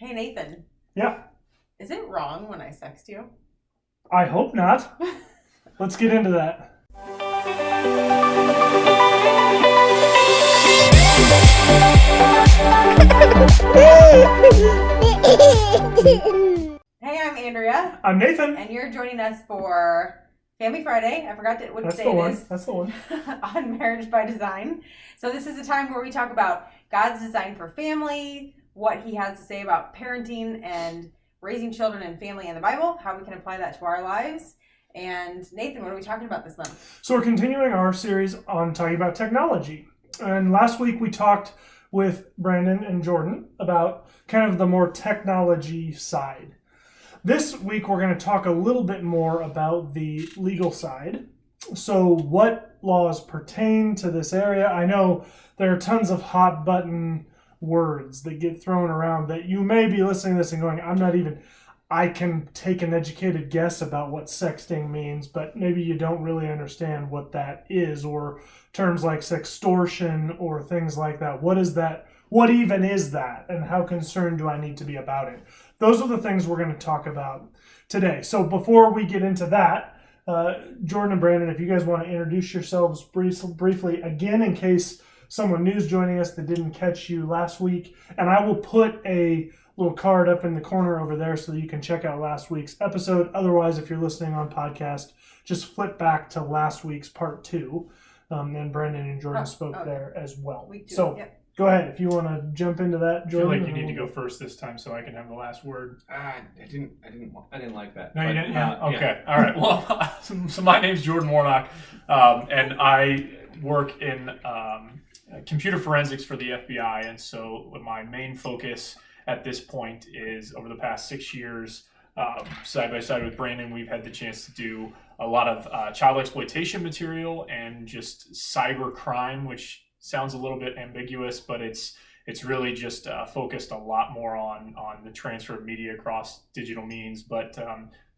Hey, Nathan. Yeah. Is it wrong when I sext you? I hope not. Let's get into that. Hey, I'm Andrea. I'm Nathan. And you're joining us for Family Friday. I forgot what That's day the it one. is. That's the one. On Marriage by Design. So this is a time where we talk about God's design for family, what he has to say about parenting and raising children and family in the Bible, how we can apply that to our lives. And Nathan, what are we talking about this month? So we're continuing our series on talking about technology. And last week we talked with Brandon and Jordan about kind of the more technology side. This week we're going to talk a little bit more about the legal side. So what laws pertain to this area? I know there are tons of hot button words that get thrown around that you may be listening to this and going, I can take an educated guess about what sexting means, but maybe you don't really understand what that is, or terms like sextortion or things like that. What is that? What even is that? And how concerned do I need to be about it? Those are the things we're going to talk about today. So before we get into that, Jordan and Brandon, if you guys want to introduce yourselves briefly again, in case someone new's joining us that didn't catch you last week, and I will put a little card up in the corner over there so that you can check out last week's episode. Otherwise, if you're listening on podcast, just flip back to last week's part 2. And Brandon and Jordan spoke there as well. So go ahead if you want to jump into that, Jordan. I feel like you need to go first this time so I can have the last word. I didn't like that. No, you didn't? Okay. Yeah. All right. Well, so my name's Jordan Warnock, and I work in computer forensics for the FBI. And so my main focus at this point is, over the past 6 years, side by side with Brandon, we've had the chance to do a lot of child exploitation material and just cyber crime, which sounds a little bit ambiguous, but it's really just focused a lot more on the transfer of media across digital means. But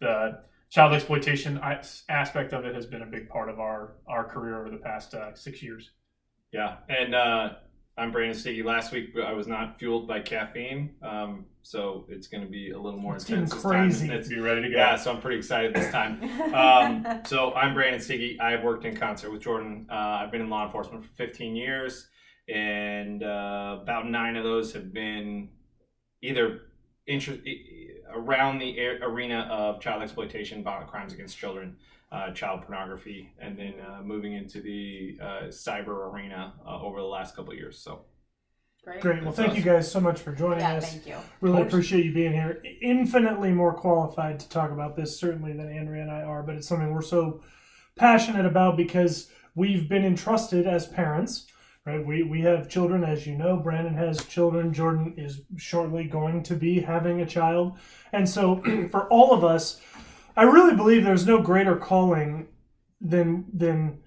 the child exploitation aspect of it has been a big part of our career over the past 6 years. Yeah, and I'm Brandon Stiggy. Last week I was not fueled by caffeine, so it's going to be a little more intense this crazy. time. Let's be ready to go. Yeah, so I'm pretty excited this time. So I'm Brandon Stiggy. I've worked in concert with Jordan. I've been in law enforcement for 15 years, and about 9 of those have been either around the arena of child exploitation, violent crimes against children, child pornography, and then moving into the cyber arena over the last couple of years. So Great. Well, thank you guys so much for joining us. Thank you. Really appreciate you being here. Infinitely more qualified to talk about this, certainly, than Andrea and I are, but it's something we're so passionate about because we've been entrusted as parents, right? We have children, as you know. Brandon has children. Jordan is shortly going to be having a child. And so for all of us, I really believe there's no greater calling than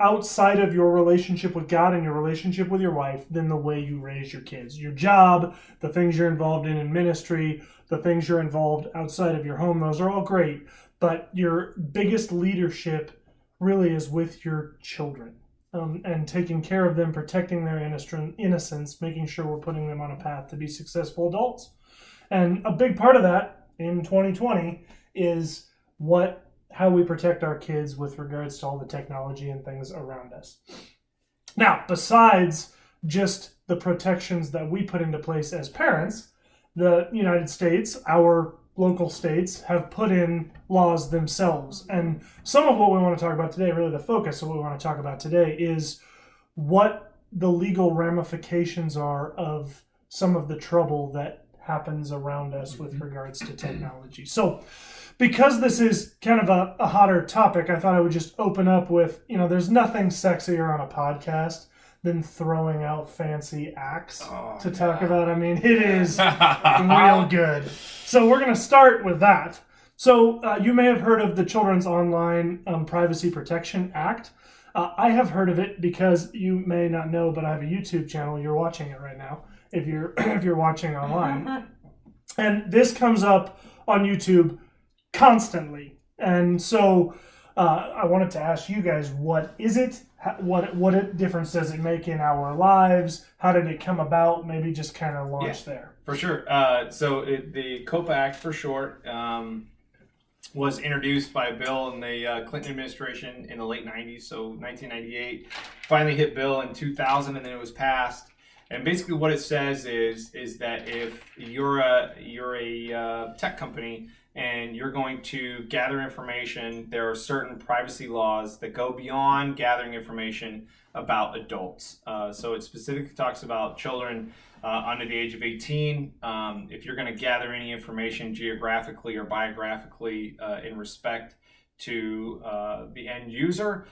outside of your relationship with God and your relationship with your wife than the way you raise your kids. Your job, the things you're involved in ministry, the things you're involved outside of your home, those are all great. But your biggest leadership really is with your children, and taking care of them, protecting their innocence, making sure we're putting them on a path to be successful adults. And a big part of that in 2020 is how we protect our kids with regards to all the technology and things around us. Now, besides just the protections that we put into place as parents, the United States, our local states, have put in laws themselves. And some of what we want to talk about today, really the focus of what we want to talk about today, is what the legal ramifications are of some of the trouble that happens around us with regards to technology. So, because this is kind of a hotter topic, I thought I would just open up with, there's nothing sexier on a podcast than throwing out fancy acts to talk about. I mean, it is real good. So we're going to start with that. So you may have heard of the Children's Online Privacy Protection Act. I have heard of it because you may not know, but I have a YouTube channel. You're watching it right now if you're watching online. And this comes up on YouTube constantly. And so I wanted to ask you guys, what is it? What difference does it make in our lives? How did it come about? Maybe just kind of launch there. for sure. The COPA Act, for short, was introduced by a bill in the Clinton administration in the late 90s, so 1998. Finally hit bill in 2000, and then it was passed. And basically what it says is that if you're a tech company and you're going to gather information, there are certain privacy laws that go beyond gathering information about adults. So it specifically talks about children under the age of 18. If you're going to gather any information geographically or biographically in respect to the end user,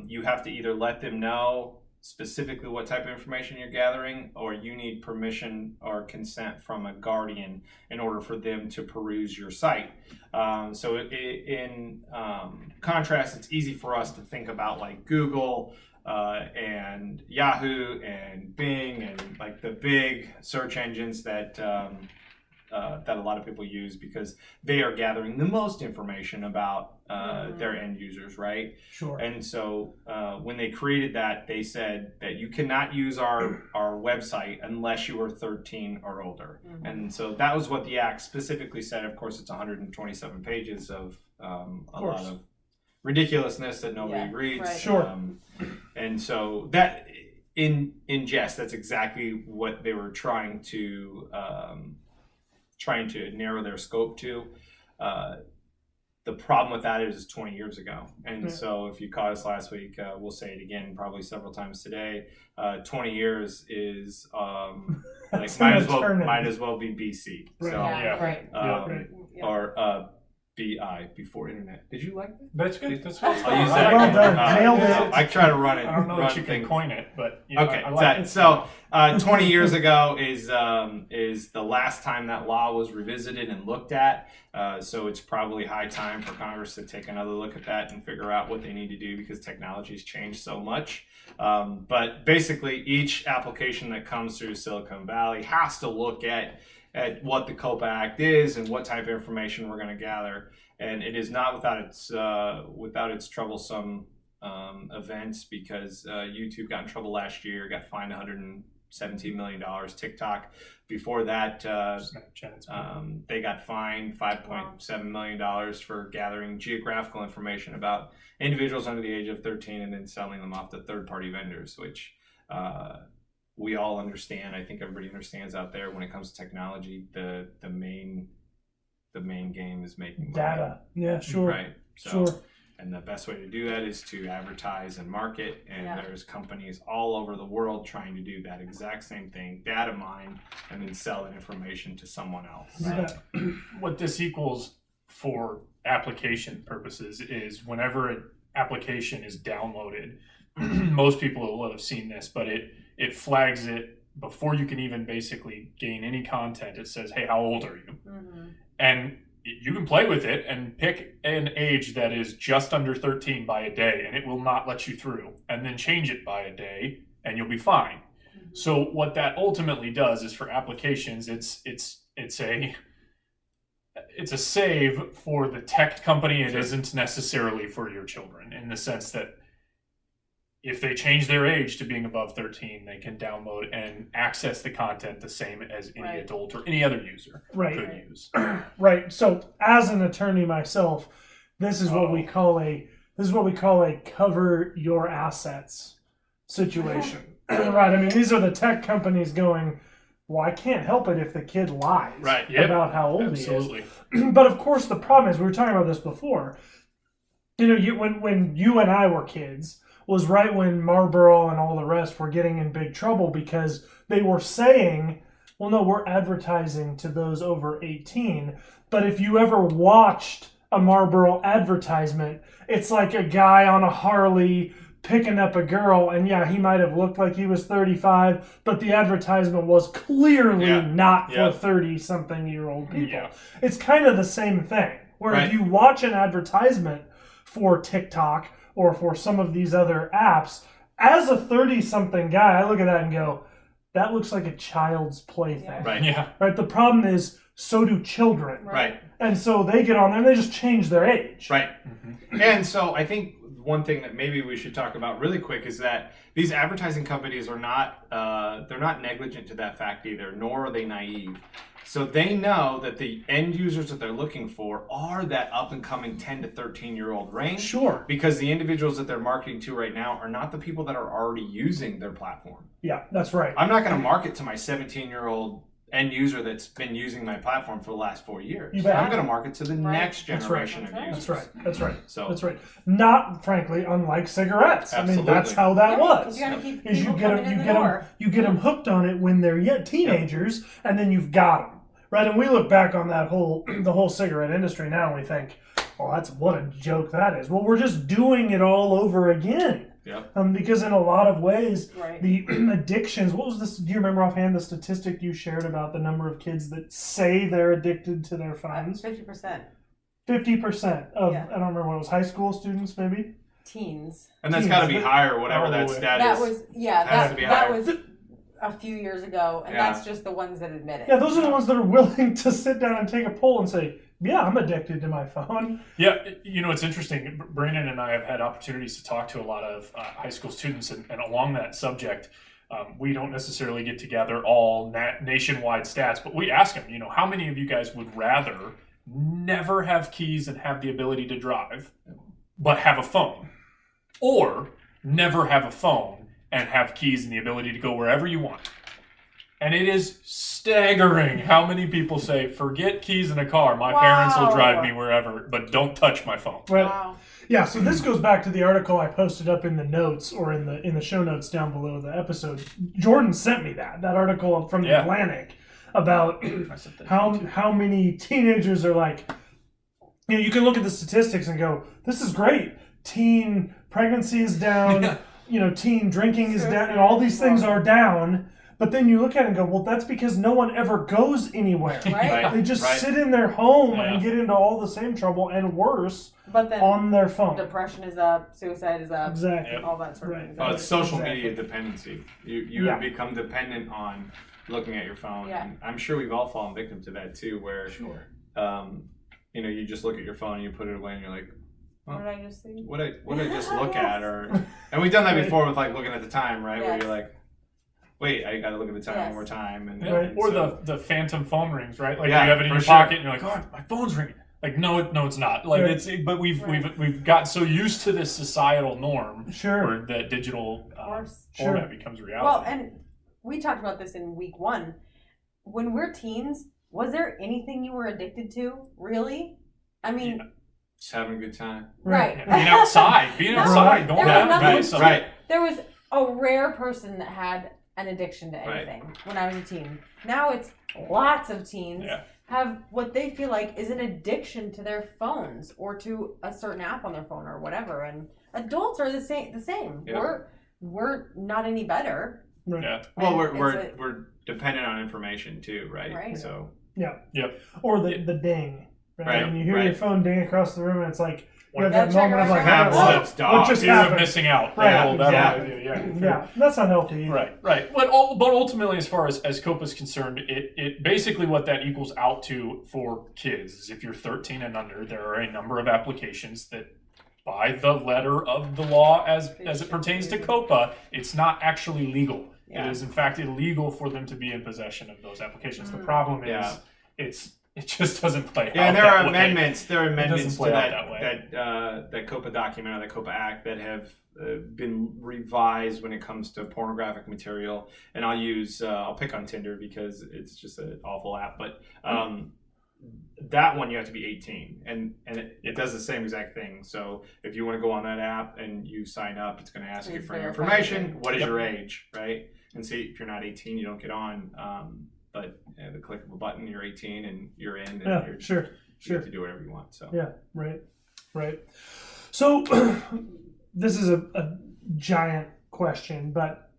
you have to either let them know specifically what type of information you're gathering, or you need permission or consent from a guardian in order for them to peruse your site. In contrast, it's easy for us to think about like Google and Yahoo and Bing and like the big search engines that a lot of people use because they are gathering the most information about their end users, right? Sure. And so when they created that, they said that you cannot use our website unless you are 13 or older. Mm-hmm. And so that was what the act specifically said. Of course, it's 127 pages of a lot of ridiculousness that nobody reads. Right. Sure. And so that, in jest, that's exactly what they were trying to narrow their scope to. The problem with that is 20 years ago. And so if you caught us last week, we'll say it again probably several times today. 20 years is like might as well be BC. Right. So Right. or BI, before internet. Did you like that? That's good. That's what I'll use that. Well done. Nailed it. I try to run it. I don't know that you things. can coin it, but you know, Okay, I like it. so 20 years ago is the last time that law was revisited and looked at. So it's probably high time for Congress to take another look at that and figure out what they need to do because technology's changed so much. But basically, each application that comes through Silicon Valley has to look at what the COPA Act is and what type of information we're going to gather. And it is not without its troublesome events because YouTube got in trouble last year, got fined $117 million. TikTok, before that, they got fined $5.7 million for gathering geographical information about individuals under the age of 13 and then selling them off to third-party vendors, which we all understand. I think everybody understands out there when it comes to technology, the main game is making data. money. Yeah, sure. Right. So, sure. And the best way to do that is to advertise and market. And there's companies all over the world trying to do that exact same thing, data mine, and then sell that information to someone else. Yeah. What this equals for application purposes is whenever an application is downloaded, most people will have seen this, but it flags it before you can even basically gain any content. It says, hey, how old are you? Mm-hmm. And you can play with it and pick an age that is just under 13 by a day, and it will not let you through. And then change it by a day, and you'll be fine. Mm-hmm. So what that ultimately does is for applications, it's a save for the tech company. It isn't necessarily for your children in the sense that if they change their age to being above 13, they can download and access the content the same as any adult or any other user could use. Right. So as an attorney myself, this is what we call a cover your assets situation. Right. I mean, these are the tech companies going, well, I can't help it if the kid lies about how old he is. But of course, the problem is, we were talking about this before. You know, when you and I were kids, was right when Marlboro and all the rest were getting in big trouble because they were saying, well, no, we're advertising to those over 18. But if you ever watched a Marlboro advertisement, it's like a guy on a Harley picking up a girl, and he might have looked like he was 35, but the advertisement was clearly not for 30-something-year-old people. Yeah. It's kind of the same thing, where if you watch an advertisement for TikTok or for some of these other apps, as a 30-something guy, I look at that and go, that looks like a child's plaything. Right. Yeah. Right. The problem is, so do children. Right. And so they get on there and they just change their age. Right. Mm-hmm. And so I think one thing that maybe we should talk about really quick is that these advertising companies are not they're not negligent to that fact either, nor are they naive. So they know that the end users that they're looking for are that up and coming 10 to 13-year-old range. Sure. Because the individuals that they're marketing to right now are not the people that are already using their platform. Yeah, that's right. I'm not going to market to my 17-year-old end user that's been using my platform for the last 4 years. You bet. I'm going to market to the next That's right. generation of That's users. right. That's right. So That's right. Not, frankly, unlike cigarettes. I mean, Absolutely. that's how that was. You gotta keep Is people coming in the door. you get them hooked on it when they're yet teenagers, and then you've got them, right? And we look back on that the whole cigarette industry now, and we think, oh, that's what a joke that is. Well, we're just doing it all over again. Yep. Because in a lot of ways, Right. the addictions. What was this? Do you remember offhand the statistic you shared about the number of kids that say they're addicted to their phones? 50%. 50% of Yeah. I don't remember what it was, high school students maybe. Teens. and that's got to be Teens. higher, whatever that Probably. stat That is. was, yeah, Has to be that higher. was a few years ago, and Yeah. that's just the ones that admit it. Yeah, those are the ones that are willing to sit down and take a poll and say, "Yeah, I'm addicted to my phone." Yeah, it's interesting. Brandon and I have had opportunities to talk to a lot of high school students, and along that subject, we don't necessarily get together all nationwide stats, but we ask them, how many of you guys would rather never have keys and have the ability to drive, but have a phone, or never have a phone and have keys and the ability to go wherever you want? And it is staggering how many people say, forget keys in a car. My parents will drive me wherever, but don't touch my phone. Right. Wow. Yeah, so this goes back to the article I posted up in the notes or in the show notes down below the episode. Jordan sent me that article from the Atlantic about how many teenagers are like, you can look at the statistics and go, this is great. Teen pregnancy is down, teen drinking is down, and all these things are down. But then you look at it and go, well, that's because no one ever goes anywhere. Right. They just sit in their home Yeah. and get into all the same trouble and worse But then on their phone. depression is up, suicide is up, Exactly. all that sort of Right. thing. Oh, it's social Exactly. media dependency. You have become dependent on looking at your phone. Yeah. And I'm sure we've all fallen victim to that too, where you just look at your phone and you put it away and you're like, What did I just see? what did I just look at? And we've done that before with like looking at the time, right? Where Yes. you're like, wait, I gotta look at the time Yes. one more time. And, Yeah. and Or so- the phantom phone rings, right? Like Yeah, you have it in for your sure. pocket, and you're like, "Oh, my phone's ringing." Like, no, it's not. Like Right. but we've got so used to this societal norm Sure. where that digital course. format becomes reality. Well, and we talked about this in week 1. When we're teens, was there anything you were addicted to? Really? I mean, just having a good time. right. Yeah, being outside, going There was out, nothing- doing something. Right. There was a rare person that had an addiction to anything when I was a teen. Now it's lots of teens have what they feel like is an addiction to their phones or to a certain app on their phone or whatever. And adults are the same. Yeah. We're not any better. Right. Yeah. Well, And we're dependent on information too, right? Right. So Yeah. Yep. Or the ding. Right? Right, When you hear right. your phone ding across the room, and it's like you have Yeah, that check moment of right like, now. what Stop. just Fear of happened? missing out. Right, That whole exactly. idea, Yeah, that's not healthy either. Right. But ultimately, as far as COPA is concerned, it basically what that equals out to for kids is if you're 13 and under, there are a number of applications that, by the letter of the law as it pertains to COPA, it's not actually legal. Yeah. It is in fact illegal for them to be in possession of those applications. The problem is Yeah. it just doesn't play out. yeah, and there that are way. amendments. There are amendments to play out that way. that COPA document or the COPA Act that have been revised when it comes to pornographic material. And I'll pick on Tinder because it's just an awful app. But that one you have to be 18, and it does the same exact thing. So if you want to go on that app and you sign up, it's going to ask you for your information. What is your age, right? And see, if you're not 18, you don't get on. But the click of a button, you're 18 and you're in. And Yeah, you're, sure. you get to do whatever you want. So Yeah, right. So this is a giant question, but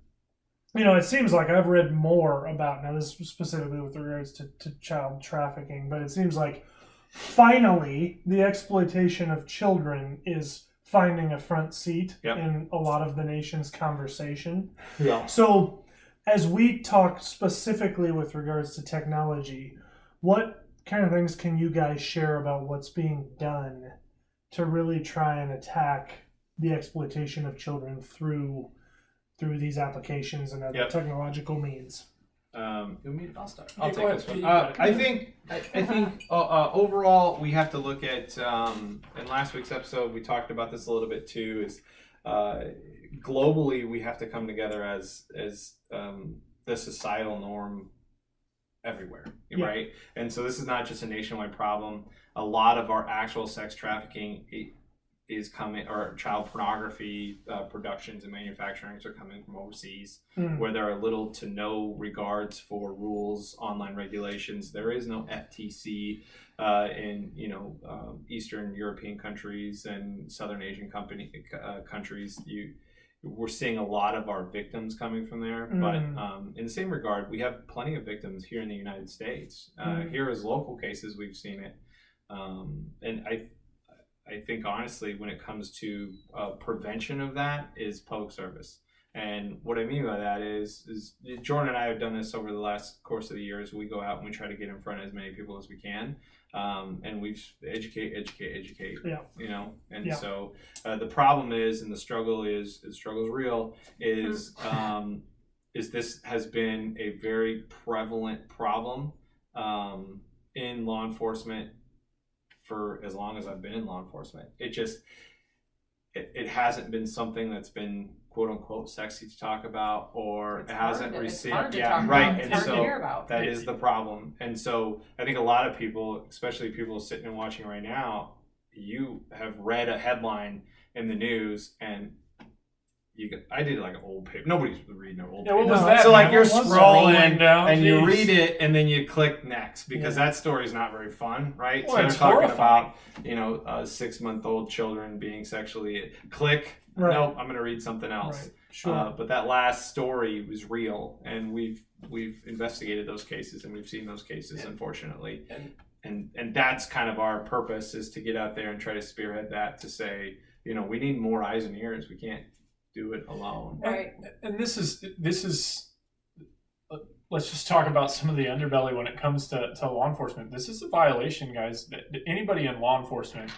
it seems like I've read more about, now this is specifically with regards to child trafficking, but it seems like finally the exploitation of children is finding a front seat in a lot of the nation's conversation. Yeah. So as we talk specifically with regards to technology, what kind of things can you guys share about what's being done to really try and attack the exploitation of children through these applications and other technological means. I'll start. Yeah, I'll go take ahead. this one. I think overall we have to look at in last week's episode we talked about this a little bit too. Is globally we have to come together as the societal norm everywhere, right? And so this is not just a nationwide problem. A lot of our actual sex trafficking is coming, or child pornography productions and manufacturings are coming from overseas, where there are little to no regards for rules, online regulations. There is no FTC in Eastern European countries and Southern Asian countries. We're seeing a lot of our victims coming from there, but in the same regard, we have plenty of victims here in the United States. Here as local cases, we've seen it, and I think honestly, when it comes to prevention of that, is public service. And what I mean by that is Jordan and I have done this over the last course of the years. We go out and we try to get in front of as many people as we can, and we've educate. So the problem is, and the struggle is real. Is this has been a very prevalent problem in law enforcement for as long as I've been in law enforcement. It hasn't been something that's been quote unquote sexy to talk about, or it hasn't received. And so that is the problem. And so I think a lot of people, especially people sitting and watching right now, you have read a headline in the news and I did like an old paper. Nobody's reading an old paper. What was that? So like you're scrolling down, and you read it and then you click next because that story is not very fun, right? Well, so they're it's talking horrifying. about 6-month-old children being sexually click. Right. Nope, I'm going to read something else. Right. Sure. But that last story was real, and we've investigated those cases and we've seen those cases, unfortunately. And that's kind of our purpose, is to get out there and try to spearhead that, to say, we need more eyes and ears. We can't do it alone. Right. And this is let's just talk about some of the underbelly when it comes to law enforcement. This is a violation, guys. That anybody in law enforcement,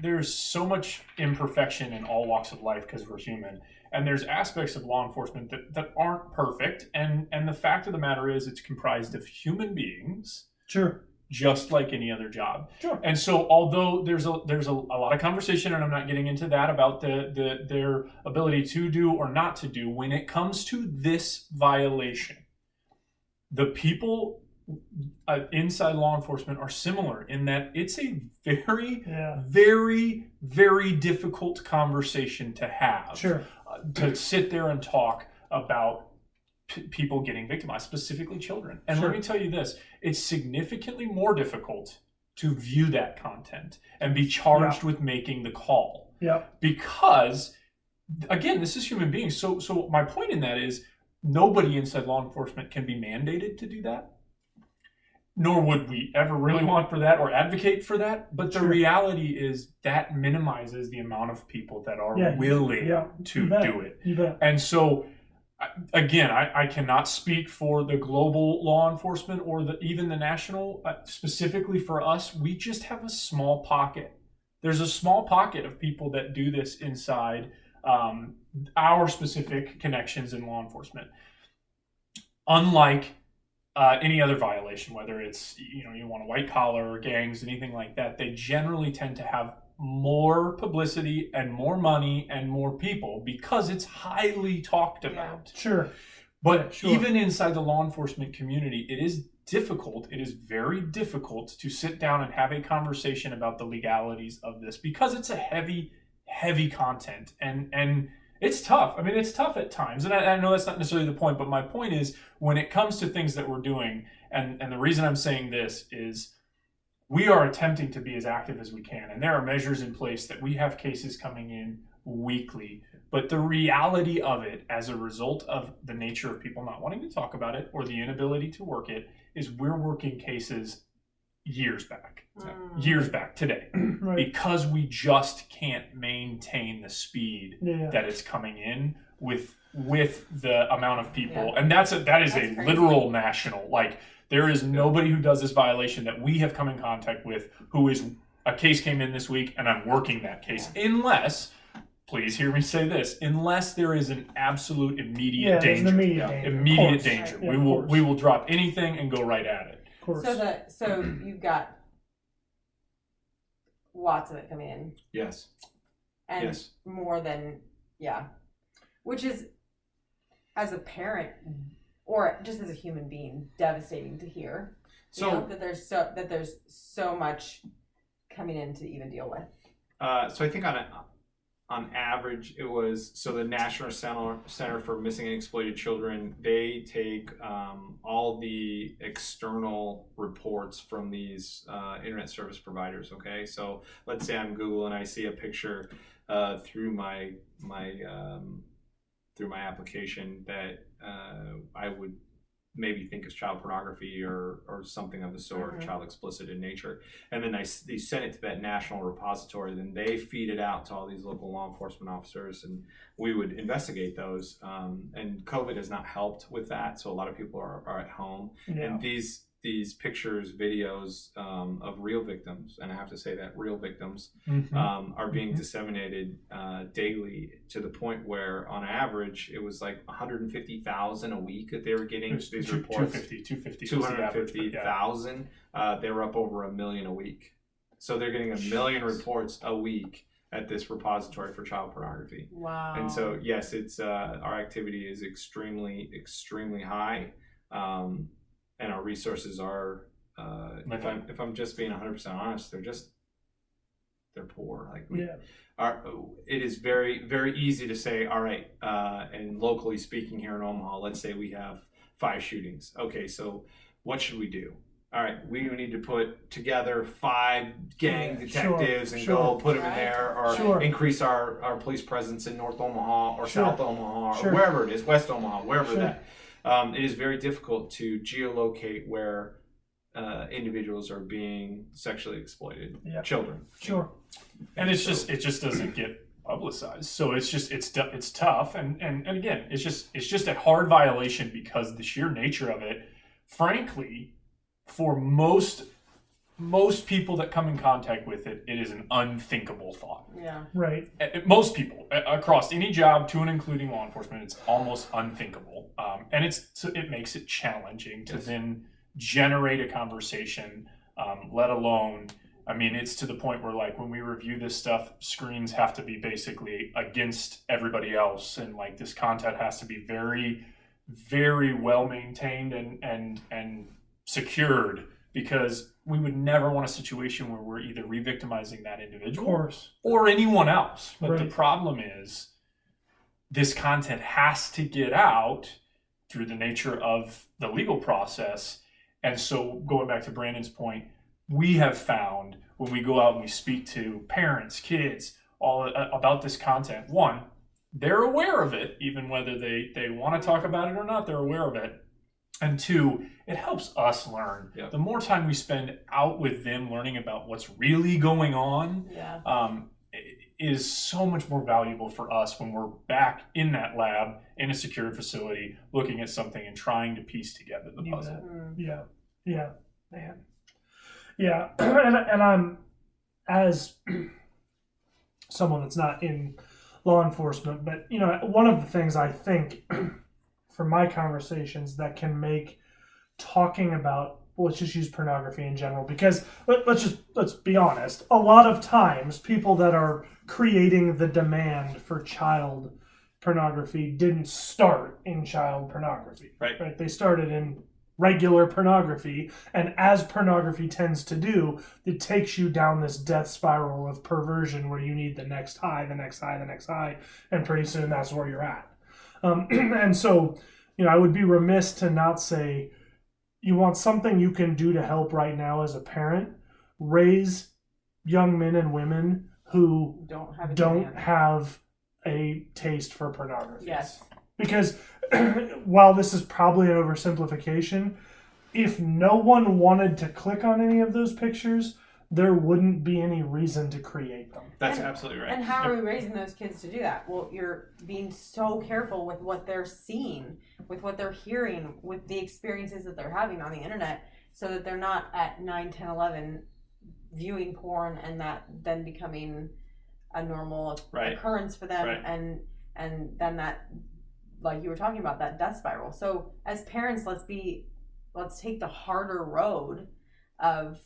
there's so much imperfection in all walks of life because we're human. And there's aspects of law enforcement that aren't perfect. And the fact of the matter is it's comprised of human beings. Sure. Just like any other job. Sure. And so although there's a lot of conversation, and I'm not getting into that about their ability to do or not to do, when it comes to this violation, the people inside law enforcement are similar in that it's a very, very, very difficult conversation to have. Sure. To sit there and talk about people getting victimized, specifically children. And let me tell you this, it's significantly more difficult to view that content and be charged with making the call. Yeah. Because, again, this is human beings. So my point in that is nobody inside law enforcement can be mandated to do that. Nor would we ever really want for that or advocate for that. But the reality is that minimizes the amount of people that are willing to do it. You bet. And so, again, I cannot speak for the global law enforcement or even the national. Specifically for us, we just have a small pocket. There's a small pocket of people that do this inside our specific connections in law enforcement. Unlike any other violation, whether it's you want a white collar or gangs, anything like that, they generally tend to have more publicity and more money and more people because it's highly talked about. Sure. But even inside the law enforcement community, it is difficult. It is very difficult to sit down and have a conversation about the legalities of this because it's a heavy, heavy content. And it's tough. I mean, it's tough at times. And I know that's not necessarily the point, but my point is when it comes to things that we're doing, and the reason I'm saying this is we are attempting to be as active as we can. And there are measures in place that we have cases coming in weekly. But the reality of it, as a result of the nature of people not wanting to talk about it or the inability to work it, is we're working cases years back today, because we just can't maintain the speed that it's coming in with the amount of people. And that is a literal national, like, there is nobody who does this violation that we have come in contact with who is a case came in this week and I'm working that case, unless please hear me say this, unless there is an absolute immediate there's an danger. immediate danger. Of Immediate course. danger. Yeah, We will drop anything and go right at it. Of course. So you've got lots of it coming in. Yes. And Yes. more than, which is, as a parent or just as a human being, devastating to hear. So that there's so much coming in to even deal with. So I think on average, it was, so the National Center for Missing and Exploited Children, they take all the external reports from these internet service providers. Okay, so let's say I'm Google and I see a picture through my application that I would maybe think is child pornography or something of the sort, child explicit in nature, and then they send it to that national repository. Then they feed it out to all these local law enforcement officers, and we would investigate those. And COVID has not helped with that, so a lot of people are at home, and these pictures, videos of real victims, and I have to say that real victims are being disseminated daily, to the point where on average it was like 150,000 a week that they were getting these reports. 250,000. They were up over 1 million a week. So they're getting 1 million reports a week at this repository for child pornography. Wow. And so yes, it's our activity is extremely high. And our resources are, if I'm just being 100% honest, they're poor. Like it is very, very easy to say, all right, and locally speaking here in Omaha, let's say we have 5 shootings. Okay, so what should we do? All right, we need to put together 5 gang detectives and go put them in there, or increase our police presence in North Omaha or South Omaha or wherever it is, West Omaha, wherever that. It is very difficult to geolocate where individuals are being sexually exploited, children. And it just doesn't get publicized. So it's tough, and again, it's just a hard violation because the sheer nature of it, frankly, for most people that come in contact with it, it is an unthinkable thought. Yeah. Right. Most people across any job, to and including law enforcement, it's almost unthinkable. And it makes it challenging to then generate a conversation, let alone, I mean, it's to the point where, like, when we review this stuff, screens have to be basically against everybody else, and like this content has to be very, very well maintained and secured, because we would never want a situation where we're either re-victimizing that individual or anyone else. But the problem is this content has to get out through the nature of the legal process. And so going back to Brandon's point, we have found when we go out and we speak to parents, kids, all about this content, one, they're aware of it, even whether they want to talk about it or not, they're aware of it. And 2, it helps us learn. The more time we spend out with them learning about what's really going on, is so much more valuable for us when we're back in that lab in a secure facility looking at something and trying to piece together the puzzle. And I'm, as someone that's not in law enforcement, but one of the things I think from my conversations that can make talking about, let's just use pornography in general, because let's be honest, a lot of times people that are creating the demand for child pornography didn't start in child pornography, right? They started in regular pornography, and as pornography tends to do, it takes you down this death spiral of perversion where you need the next high, the next high, the next high, and pretty soon that's where you're at. And so, I would be remiss to not say, you want something you can do to help right now as a parent, raise young men and women who don't have a taste for pornography. Yes. Because while this is probably an oversimplification, if no one wanted to click on any of those pictures, there wouldn't be any reason to create them. That's absolutely right. And how are we raising those kids to do that? Well, you're being so careful with what they're seeing, with what they're hearing, with the experiences that they're having on the internet, so that they're not at 9, 10, 11 viewing porn and that then becoming a normal Right. occurrence for them, Right. and then that, like you were talking about, that death spiral. So as parents, let's take the harder road of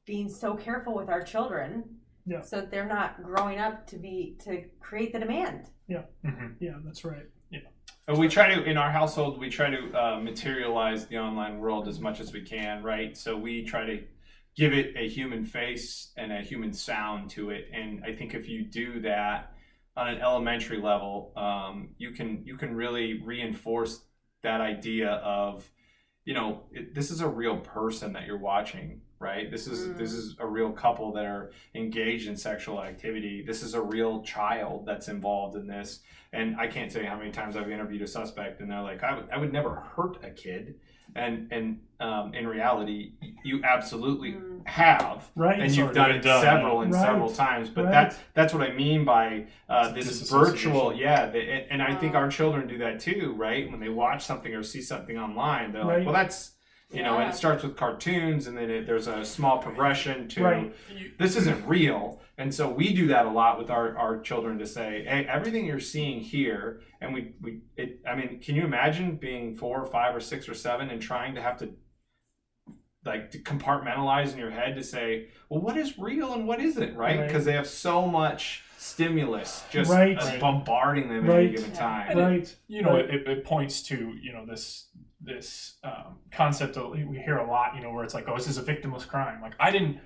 being so careful with our children, Yeah. so that they're not growing up to create the demand. Yeah. Mm-hmm. Yeah, that's right. And we try to, in our household, we try to materialize the online world as much as we can, right? So we try to give it a human face and a human sound to it. And I think if you do that on an elementary level, you can really reinforce that idea of, this is a real person that you're watching, right? This is a real couple that are engaged in sexual activity. This is a real child that's involved in this. And I can't tell you how many times I've interviewed a suspect and they're like, I would never hurt a kid. And in reality, you absolutely have, Right. and you've done it several times. But that's what I mean by this virtual, and I think our children do that too, right? When they watch something or see something online, they're like, well, that's, and it starts with cartoons, and then there's a small progression to this isn't real. And so we do that a lot with our children to say, hey, everything you're seeing here, and can you imagine being 4 or 5 or 6 or 7 and trying to have to compartmentalize in your head to say, well, what is real and what isn't, right? Because they have so much stimulus just bombarding them at any given time. Right. It points to, this concept that we hear a lot, where it's like, oh, this is a victimless crime. Like, I didn't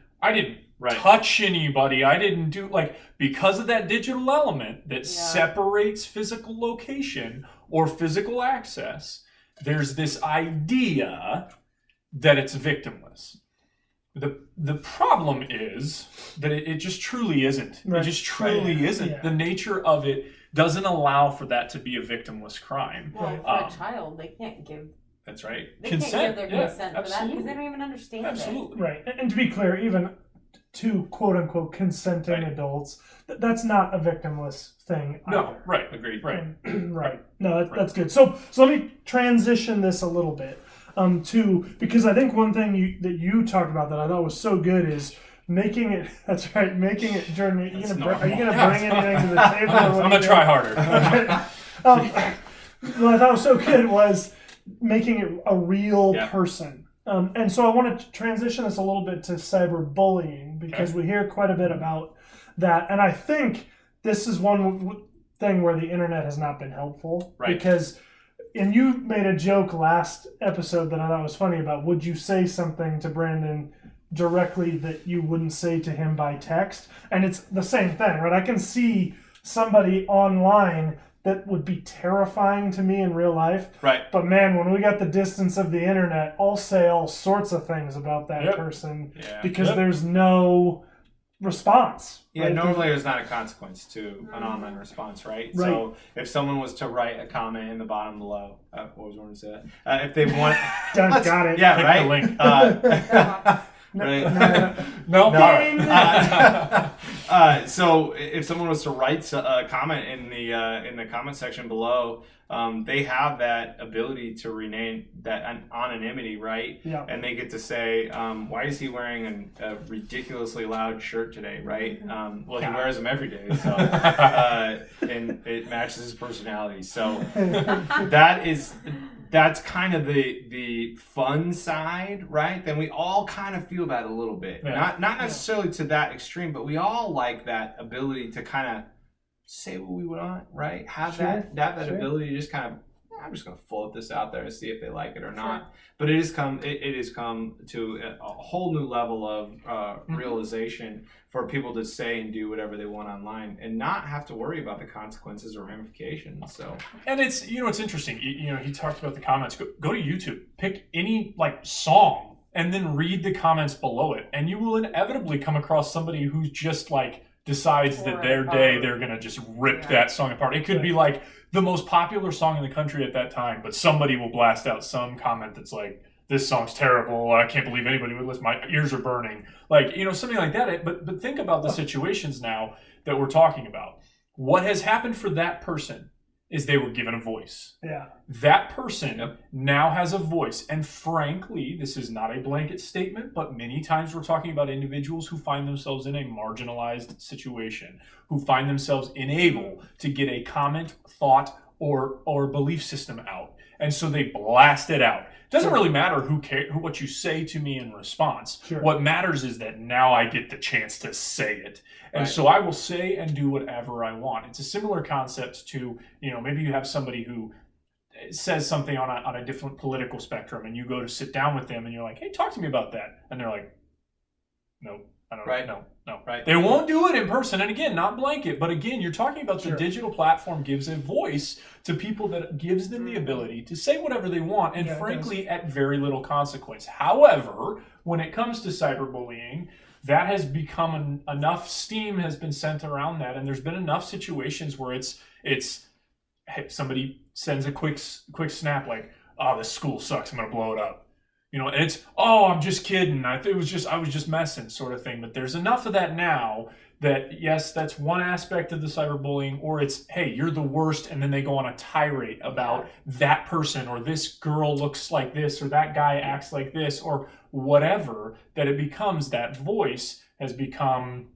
touch anybody. I didn't do, because of that digital element that separates physical location or physical access, there's this idea that it's victimless. The problem is that it just truly isn't. Right. It just truly isn't. Yeah. The nature of it doesn't allow for that to be a victimless crime. Well, for a child, they can't give. That's right. They consent. Can't give their consent for that because they don't even understand Absolutely. it. Right. And to be clear, even to quote unquote consenting adults, that's not a victimless thing either. No. Right. Agreed. Right. Right. No, that's good. So let me transition this a little bit because I think one thing that you talked about that I thought was so good is making it. That's right. Making it, Jordan. Are you gonna bring anything to the table? I'm gonna try harder. Okay. What I thought was so good was making it a real person. And so I want to transition this a little bit to cyberbullying because we hear quite a bit about that. And I think this is one thing where the internet has not been helpful. Right. Because, and you made a joke last episode that I thought was funny about, would you say something to Brandon directly that you wouldn't say to him by text? And it's the same thing, right? I can see somebody online that would be terrifying to me in real life. Right. But man, when we got the distance of the internet, I'll say all sorts of things about that person because there's no response. Yeah, right? normally there's not a consequence to an online response, right? So if someone was to write a comment in the bottom below, what was I going to say? If they want... got it. Yeah, click right? The link. No. So if someone was to write a comment in the comment section below, they have that ability to rename that anonymity, right? Yeah. And they get to say, why is he wearing a ridiculously loud shirt today, right? Well, he wears them every day, so and it matches his personality. So that's kind of the fun side, right? Then we all kind of feel that a little bit. Yeah. Not necessarily to that extreme, but we all like that ability to kind of say what we want, right? Have that ability to just kind of, I'm just going to float this out there and see if they like it or not. But it has come to a whole new level of realization for people to say and do whatever they want online and not have to worry about the consequences or ramifications. So, and it's it's interesting. He talked about the comments. Go to YouTube, pick any song, and then read the comments below it, and you will inevitably come across somebody who's just decides that their day they're gonna just rip that song apart. It could be the most popular song in the country at that time, but somebody will blast out some comment that's like, this song's terrible, I can't believe anybody would listen, my ears are burning. Something like that. But think about the situations now that we're talking about. What has happened for that person is they were given a voice. Yeah. That person now has a voice. And frankly, this is not a blanket statement, but many times we're talking about individuals who find themselves in a marginalized situation, who find themselves unable to get a comment, thought, or belief system out. And so they blast it out. Doesn't really matter what you say to me in response. Sure. What matters is that now I get the chance to say it. And Right. so I will say and do whatever I want. It's a similar concept to, maybe you have somebody who says something on a different political spectrum, and you go to sit down with them and you're like, hey, talk to me about that. And they're like, no, I don't Right. know. No. Right. They won't do it in person. And again, not blanket, but again, you're talking about the Sure. digital platform gives a voice to people that gives them the ability to say whatever they want, and Yeah, it frankly, at very little consequence. However, when it comes to cyberbullying, that has become enough steam has been sent around that, and there's been enough situations where it's hey, somebody sends a quick snap like, oh, this school sucks, I'm gonna blow it up. And it's, oh, I'm just kidding. I was just messing, sort of thing. But there's enough of that now that, yes, that's one aspect of the cyberbullying, or it's, hey, you're the worst, and then they go on a tirade about that person, or this girl looks like this, or that guy acts like this, or whatever, that it becomes, that voice has become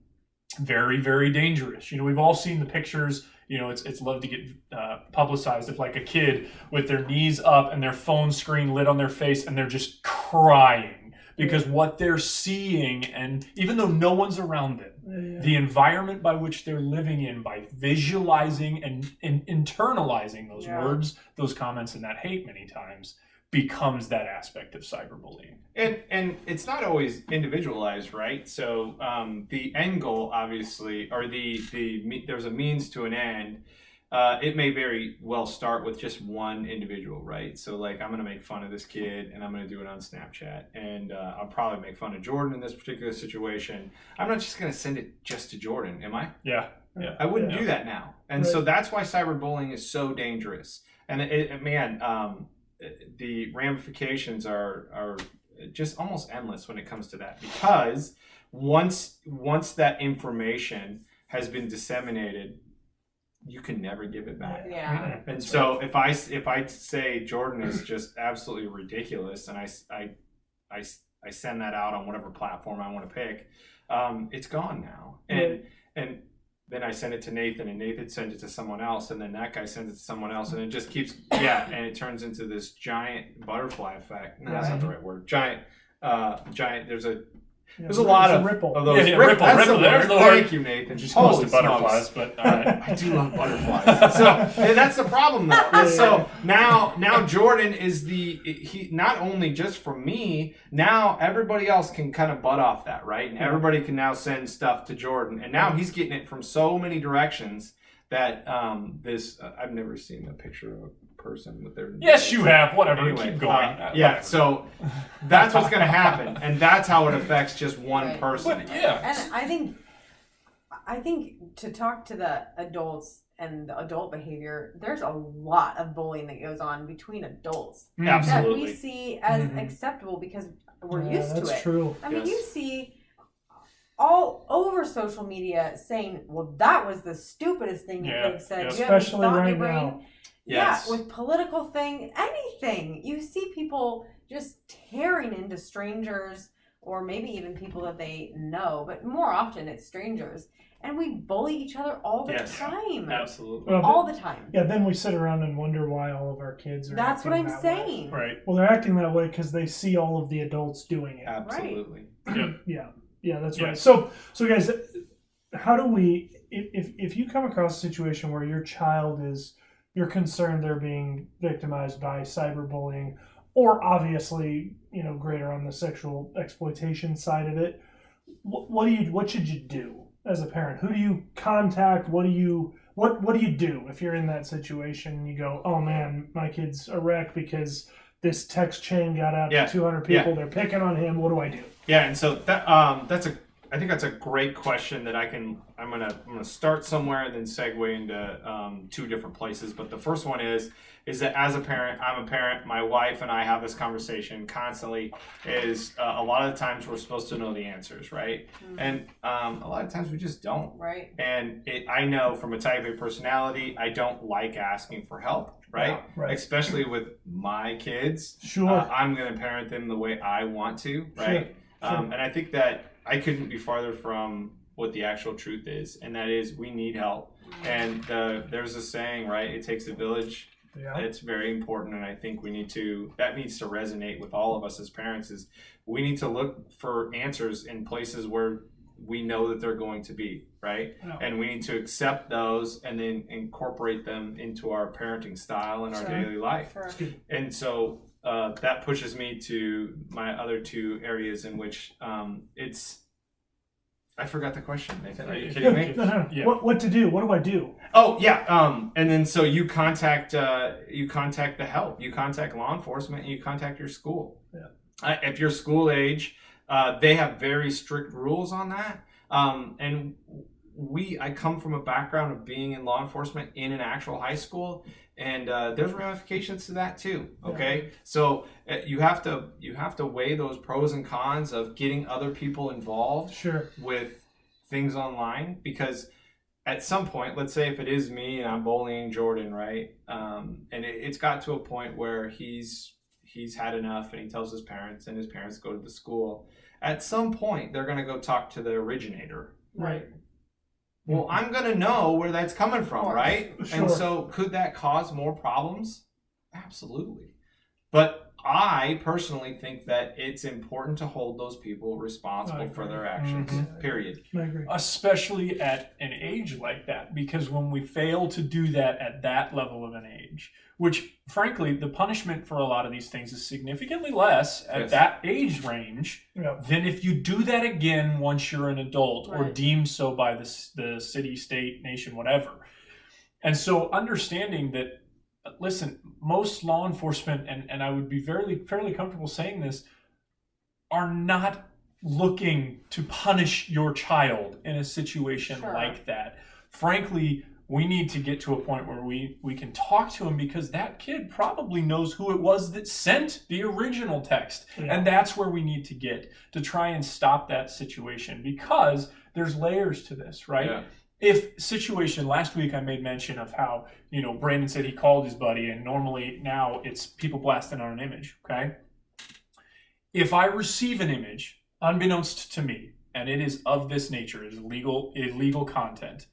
very, very dangerous. We've all seen the pictures. It's loved to get publicized of like a kid with their knees up and their phone screen lit on their face, and they're just crying because what they're seeing, and even though no one's around them, the environment by which they're living in, by visualizing and internalizing those words, those comments, and that hate many times, becomes that aspect of cyberbullying. And it's not always individualized, right? So the end goal, obviously, or there's a means to an end. It may very well start with just one individual, right? So like, I'm going to make fun of this kid, and I'm going to do it on Snapchat, and I'll probably make fun of Jordan in this particular situation. I'm not just going to send it just to Jordan, am I? Yeah. I wouldn't do that now. And so that's why cyberbullying is so dangerous. And the ramifications are just almost endless when it comes to that, because once that information has been disseminated, you can never give it back. Yeah. And so if I say Jordan is just absolutely ridiculous, and I send that out on whatever platform I want to pick, it's gone now. And then I send it to Nathan, and Nathan sends it to someone else, and then that guy sends it to someone else, and it just keeps, and it turns into this giant butterfly effect. No, that's not the right word. Giant. There's a lot of ripple of those. Ripple. That's the There's word. the word. Thank you, Nathan. Just close to Holy butterflies, smokes. but all right. I do love butterflies. So and that's the problem, though. And so now Jordan is he not only just from me. Now everybody else can kind of butt off that, right? And everybody can now send stuff to Jordan, and now he's getting it from so many directions that I've never seen a picture of a person with their Yes, you have. Whatever. Anyway, Keep going. yeah. So that's what's going to happen, and that's how it affects just one person. But yeah. And I think to talk to the adults and the adult behavior, there's a lot of bullying that goes on between adults that Absolutely. we see as acceptable because we're used to it. That's true. I mean, you see all over social media saying, well, that was the stupidest thing you could have said. Yeah. You have any Especially thought in your right brain? now. Yes. Yeah, with political thing, anything. You see people just tearing into strangers, or maybe even people that they know, but more often it's strangers. And we bully each other all the time. Absolutely. Well, All the time. Yeah, then we sit around and wonder why all of our kids are That's what acting I'm that way. saying. Right. Well, they're acting that way because they see all of the adults doing it. Absolutely. Yeah, that's right. Yes. So guys, how do we, if you come across a situation where your child you're concerned they're being victimized by cyberbullying, or obviously, greater on the sexual exploitation side of it, what should you do as a parent? Who do you contact? What do you do if you're in that situation and you go, oh man, my kid's a wreck because this text chain got out to 200 people. They're picking on him. What do I do? Yeah, and so I I think that's a great question that I'm gonna start somewhere and then segue into two different places. But the first one is that as a parent, I'm a parent. My wife and I have this conversation constantly. Is a lot of the times we're supposed to know the answers, right? Mm-hmm. And a lot of times we just don't. Right. And I know from a type A personality, I don't like asking for help, right? Yeah, right. Especially with my kids. Sure. I'm gonna parent them the way I want to, right? Sure. And I think that I couldn't be farther from what the actual truth is, and that is we need help. And there's a saying, right? It takes a village. Yeah. It's very important, and I think that needs to resonate with all of us as parents. Is we need to look for answers in places where we know that they're going to be, right? Yeah. And we need to accept those and then incorporate them into our parenting style and our daily life. Sure. And so that pushes me to my other two areas in which I forgot the question, Nathan. Are you kidding me? No. Yeah. What to do? What do I do? Oh yeah. And then so you contact the help. You contact law enforcement. And you contact your school. Yeah. If you're school age, they have very strict rules on that. And I come from a background of being in law enforcement in an actual high school, and there's ramifications to that too. Okay, yeah. So you have to weigh those pros and cons of getting other people involved. Sure. With things online, because at some point, let's say if it is me and I'm bullying Jordan, right, and it's got to a point where he's had enough and he tells his parents, and his parents go to the school. At some point, they're going to go talk to the originator. Right. Well, I'm going to know where that's coming from, right? Sure. And so could that cause more problems? Absolutely. But I personally think that it's important to hold those people responsible for their actions, period. I agree. Especially at an age like that, because when we fail to do that at that level of an age, which frankly, the punishment for a lot of these things is significantly less at that age range than if you do that again once you're an adult or deemed so by the city, state, nation, whatever. And so understanding that, listen, most law enforcement, and I would be fairly comfortable saying this, are not looking to punish your child in a situation like that. Frankly, we need to get to a point where we can talk to him, because that kid probably knows who it was that sent the original text. Yeah. And that's where we need to get to try and stop that situation, because there's layers to this, right? Yeah. If situation, last week I made mention of how, Brandon said he called his buddy, and normally now it's people blasting on an image, okay? If I receive an image, unbeknownst to me, and it is of this nature, it is illegal content,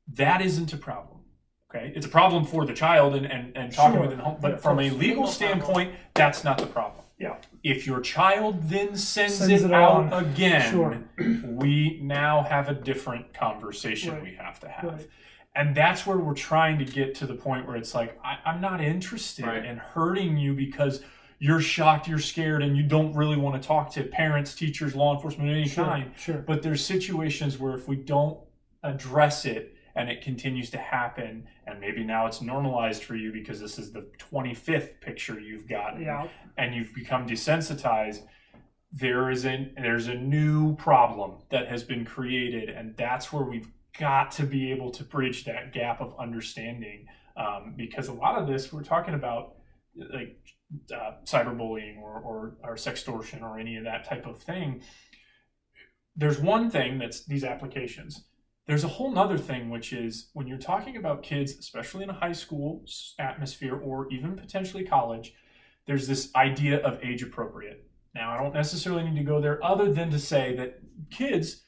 that isn't a problem, okay? It's a problem for the child and talking with them home, but from a legal standpoint, that's not the problem. Yeah. If your child then sends it out again, we now have a different conversation we have to have. Right. And that's where we're trying to get to the point where it's like, I'm not interested in hurting you because you're shocked, you're scared, and you don't really want to talk to parents, teachers, law enforcement of any kind. Sure. But there's situations where if we don't address it, and it continues to happen, and maybe now it's normalized for you because this is the 25th picture you've gotten, and you've become desensitized, there's a new problem that has been created, and that's where we've got to be able to bridge that gap of understanding, because a lot of this we're talking about, like cyberbullying or sextortion or any of that type of thing. There's one thing that's these applications. There's a whole nother thing, which is when you're talking about kids, especially in a high school atmosphere or even potentially college, there's this idea of age appropriate. Now, I don't necessarily need to go there other than to say that kids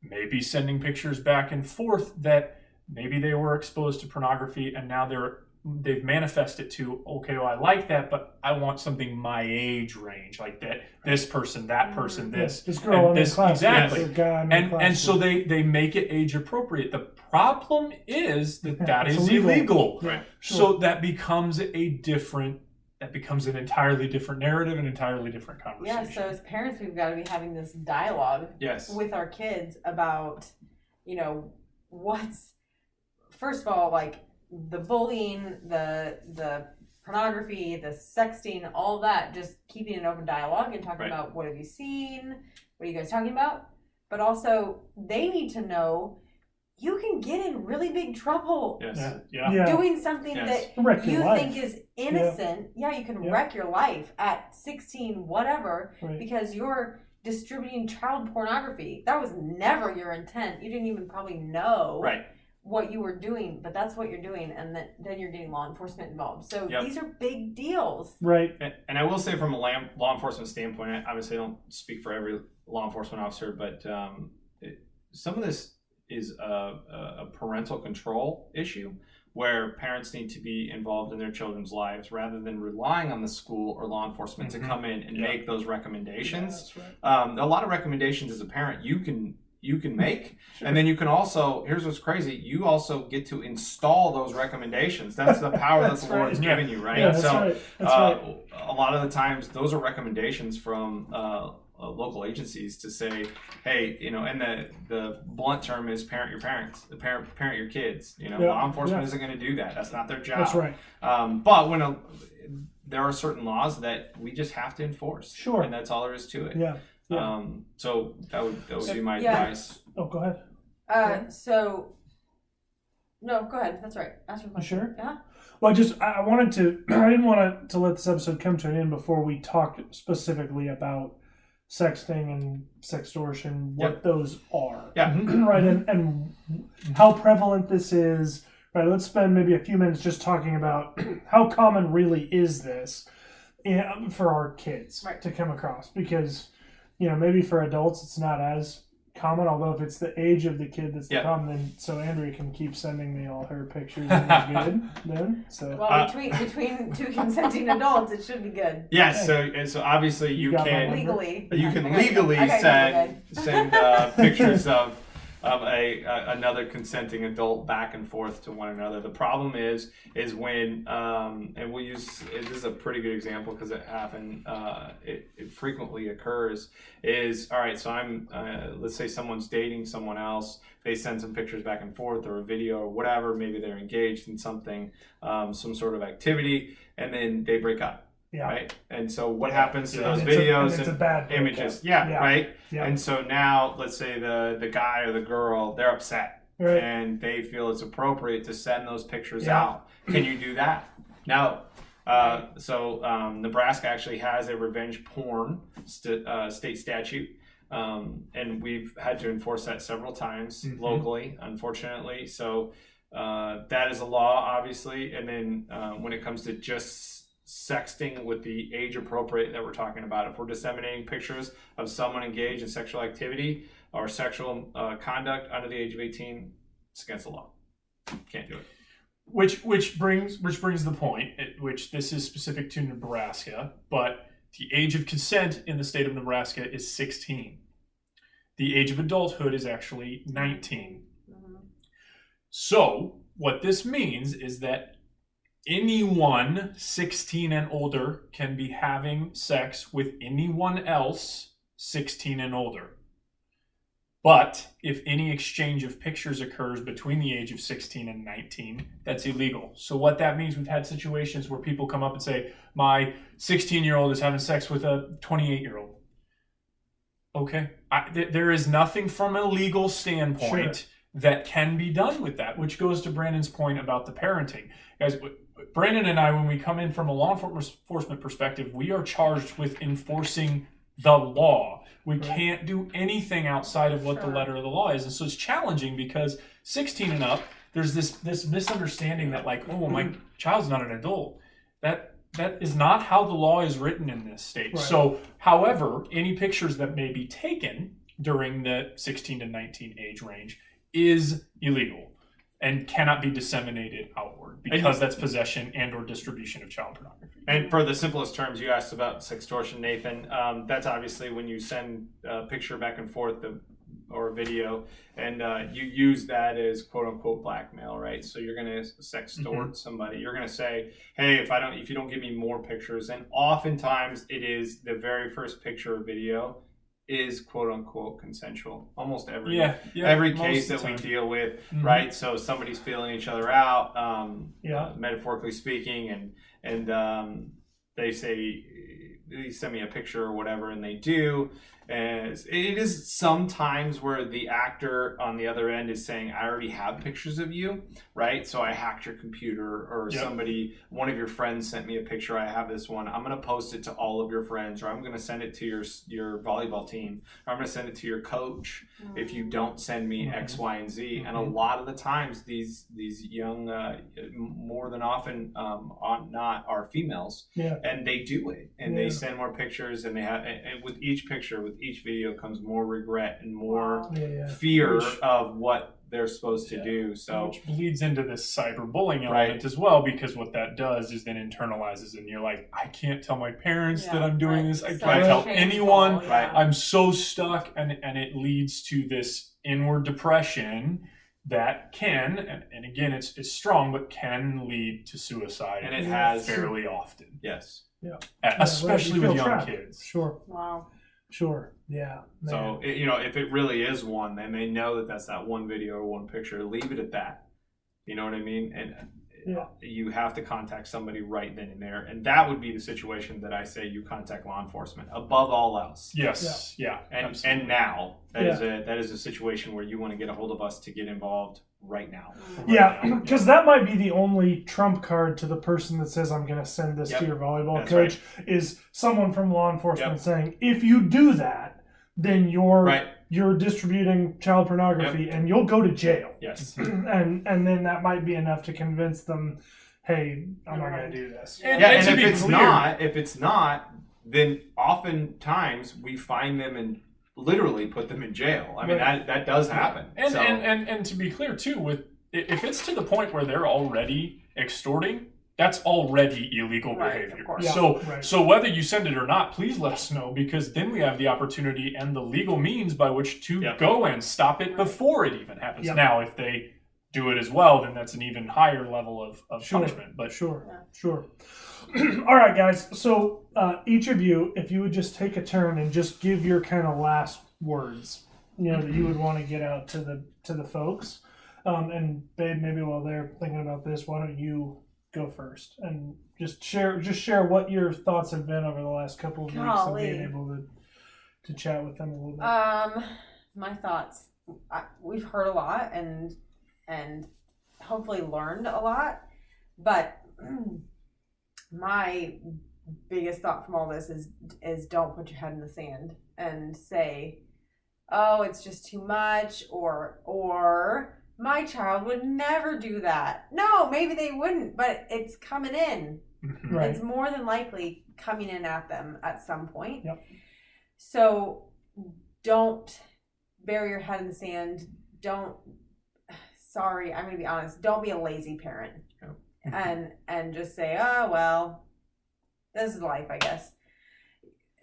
may be sending pictures back and forth that maybe they were exposed to pornography and now they've manifested to, okay, well, I like that, but I want something my age range, like that. This person, that person, this girl in this class, exactly. Guy in And so they make it age appropriate. The problem is that is illegal. Right. So that becomes an entirely different narrative, an entirely different conversation. Yeah. So as parents, we've got to be having this dialogue with our kids about, what's, first of all, like, the bullying, the pornography, the sexting, all that, just keeping an open dialogue and talking about what have you seen, what are you guys talking about, but also they need to know you can get in really big trouble Yes. Yeah. doing something Yes. that Wreck your you life. think is innocent. Yeah, you can Yeah. wreck your life at 16, whatever, Right. because you're distributing child pornography. That was never your intent. You didn't even probably know Right. what you were doing, but that's what you're doing, and then you're getting law enforcement involved. So Yep. these are big deals. Right. And I will say, from a law enforcement standpoint, I obviously don't speak for every law enforcement officer, but some of this is a parental control issue where parents need to be involved in their children's lives rather than relying on the school or law enforcement to come in and make those recommendations. Yeah, that's right. A lot of recommendations as a parent you can make, and then you can also, here's what's crazy, you also get to install those recommendations. That's the power that the Lord has given you, right? Yeah, that's So right. That's right. a lot of the times those are recommendations from local agencies to say, hey, and the blunt term is parent your parents, parent your kids. Law enforcement isn't going to do that. That's not their job. That's right. But when there are certain laws that we just have to enforce. Sure. And that's all there is to it. Yeah. So that would be my Yeah. advice. Oh, go ahead. So no, go ahead. That's right. Ask your You question. sure? Yeah. Well, I wanted to. I didn't want to let this episode come to an end before we talk specifically about sexting and sextortion, what those are. Yeah. Right, and how prevalent this is. Right. Let's spend maybe a few minutes just talking about how common really is this for our kids to come across, because maybe for adults it's not as common, although if it's the age of the kid that's the problem, then so Andrea can keep sending me all her pictures and it's good then. So well, between two consenting adults, it should be good. Yes. So obviously you can legally send pictures of another consenting adult back and forth to one another. The problem is when and we'll use, this is a pretty good example because it happened, it frequently occurs, is all right, so I'm let's say someone's dating someone else, they send some pictures back and forth or a video or whatever, maybe they're engaged in something, some sort of activity, and then they break up. Yeah. Right. And so what happens to those and videos it's a bad images? breakup. Right. Yeah. And so now let's say the guy or the girl, they're upset. Right. And they feel it's appropriate to send those pictures out. Can you do that? No. So Nebraska actually has a revenge porn state statute. And we've had to enforce that several times locally, unfortunately. So that is a law, obviously. And then when it comes to just sexting with the age appropriate that we're talking about, if we're disseminating pictures of someone engaged in sexual activity or sexual conduct under the age of 18, it's against the law. Can't do it. Which brings the point, which this is specific to Nebraska, but the age of consent in the state of Nebraska is 16. The age of adulthood is actually 19. So what this means is that anyone 16 and older can be having sex with anyone else 16 and older. But if any exchange of pictures occurs between the age of 16 and 19, that's illegal. So what that means, we've had situations where people come up and say, my 16-year-old is having sex with a 28-year-old. Okay. There is nothing from a legal standpoint that can be done with that, which goes to Brandon's point about the parenting. Guys, Brandon and I, when we come in from a law enforcement perspective, we are charged with enforcing the law. We can't do anything outside of what the letter of the law is. And so it's challenging because 16 and up, there's this misunderstanding that like, oh, my child's not an adult. That is not how the law is written in this state. Right. So, however, any pictures that may be taken during the 16 to 19 age range is illegal and cannot be disseminated outward because that's possession and or distribution of child pornography. And for the simplest terms, you asked about sextortion, Nathan. That's obviously when you send a picture back and forth or a video, and you use that as quote unquote blackmail, right? So you're going to sextort somebody. You're going to say, "Hey, if you don't give me more pictures," and oftentimes it is the very first picture or video is quote unquote consensual. Almost every case that we deal with, right? So somebody's feeling each other out, metaphorically speaking, and they say, "Please send me a picture" or whatever, and they do, And it is sometimes where the actor on the other end is saying, I already have pictures of you, right? So I hacked your computer, or one of your friends sent me a picture. I have this one. I'm going to post it to all of your friends, or I'm going to send it to your volleyball team, or I'm going to send it to your coach if you don't send me X, Y, and Z. And a lot of the times these young, more than often not, are females, and they do it, and they send more pictures, and they have, and with each picture, with each video comes more regret and more fear of what they're supposed to do. So which bleeds into this cyberbullying element as well, because what that does is then internalizes, and you're like, I can't tell my parents that I'm doing this. I can't tell anyone. I'm so stuck, and it leads to this inward depression that can, and again, it's strong, but can lead to suicide, and it has fairly often. Yes. Yeah. Especially with young trapped. kids. Sure. Wow. Sure. Yeah. Man. So, if it really is one, then they know that that's that one video or one picture. Leave it at that. You know what I mean? And you have to contact somebody right then and there. And that would be the situation that I say you contact law enforcement above all else. Yes. Yeah. And now that is a situation where you want to get a hold of us to get involved right now. Because that might be the only trump card to the person that says, I'm going to send this to your volleyball coach, is someone from law enforcement saying, if you do that, then you're distributing child pornography and you'll go to jail. Yes. and then that might be enough to convince them, hey, I'm not going to do this. And if it's not, then oftentimes we find them and literally put them in jail. I mean, that does happen. And to be clear too, if it's to the point where they're already extorting, that's already illegal behavior. So whether you send it or not, please let us know, because then we have the opportunity and the legal means by which to go and stop it before it even happens. Now, if they do it as well, then that's an even higher level of punishment. But Sure. All right, guys. So each of you, if you would just take a turn and just give your kind of last words, that you would want to get out to the folks. And Babe, maybe while they're thinking about this, why don't you go first and just share what your thoughts have been over the last couple of weeks of being able to chat with them a little bit. My thoughts. We've heard a lot and hopefully learned a lot, but my biggest thought from all this is don't put your head in the sand and say, oh, it's just too much, or my child would never do that. No, maybe they wouldn't, but it's coming in. Right. It's more than likely coming in at them at some point. Yep. So don't bury your head in the sand. I'm going to be honest, don't be a lazy parent. And just say, oh, well, this is life, I guess.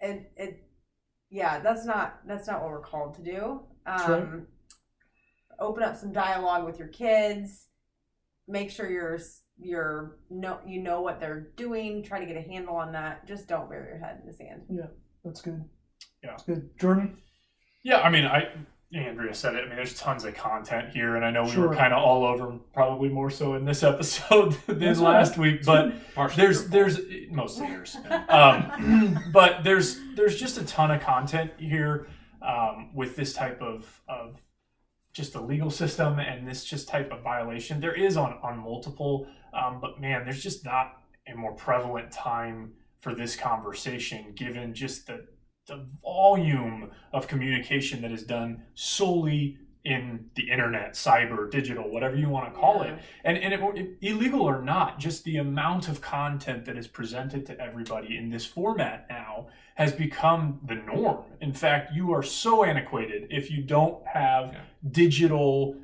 That's not what we're called to do. Open up some dialogue with your kids. Make sure you know what they're doing. Try to get a handle on that. Just don't bury your head in the sand. Yeah, that's good. Yeah, that's good. Jordan? Yeah, I mean, Andrea said it. I mean, there's tons of content here, and I know we were kind of all over, probably more so in this episode than last week. But there's mostly yours. But there's just a ton of content here with this type of just the legal system and this just type of violation. There is on multiple, but man, there's just not a more prevalent time for this conversation, given just the volume of communication that is done solely in the internet, cyber, digital, whatever you want to call it. And illegal or not, just the amount of content that is presented to everybody in this format now has become the norm. In fact, you are so antiquated if you don't have digital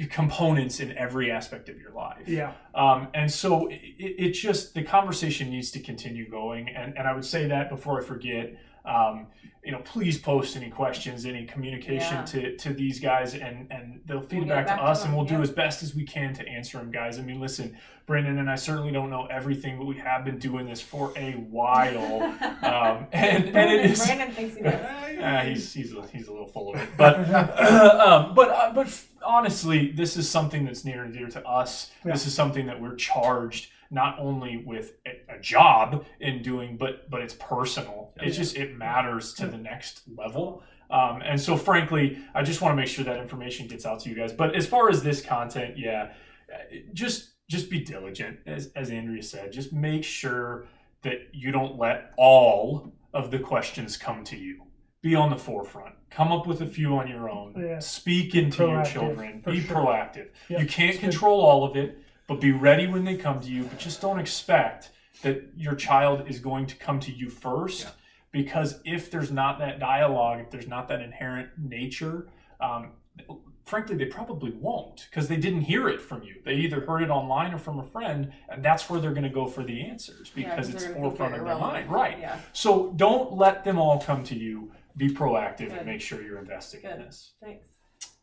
components in every aspect of your life. And so it just, the conversation needs to continue going. And I would say that before I forget, please post any questions, any communication to these guys, and they'll feed it back to us, and we'll do as best as we can to answer them, guys. I mean, listen, Brandon and I certainly don't know everything, but we have been doing this for a while. And it is. Brandon thinks he does. He's a little full of it, but honestly, this is something that's near and dear to us. This is something that we're charged not only with a job in doing, but it's personal. It's just, it matters to the next level. And so frankly, I just want to make sure that information gets out to you guys. But as far as this content, just be diligent, as Andrea said. Just make sure that you don't let all of the questions come to you. Be on the forefront. Come up with a few on your own. Yeah. Speak into your children. Be proactive. Yep. You can't control all of it, but be ready when they come to you. But just don't expect that your child is going to come to you first, because if there's not that dialogue, if there's not that inherent nature, frankly, they probably won't, because they didn't hear it from you. They either heard it online or from a friend, and that's where they're going to go for the answers, because it's forefront of their mind. Right. Yeah. So don't let them all come to you. Be proactive and make sure you're investing in this. Thanks.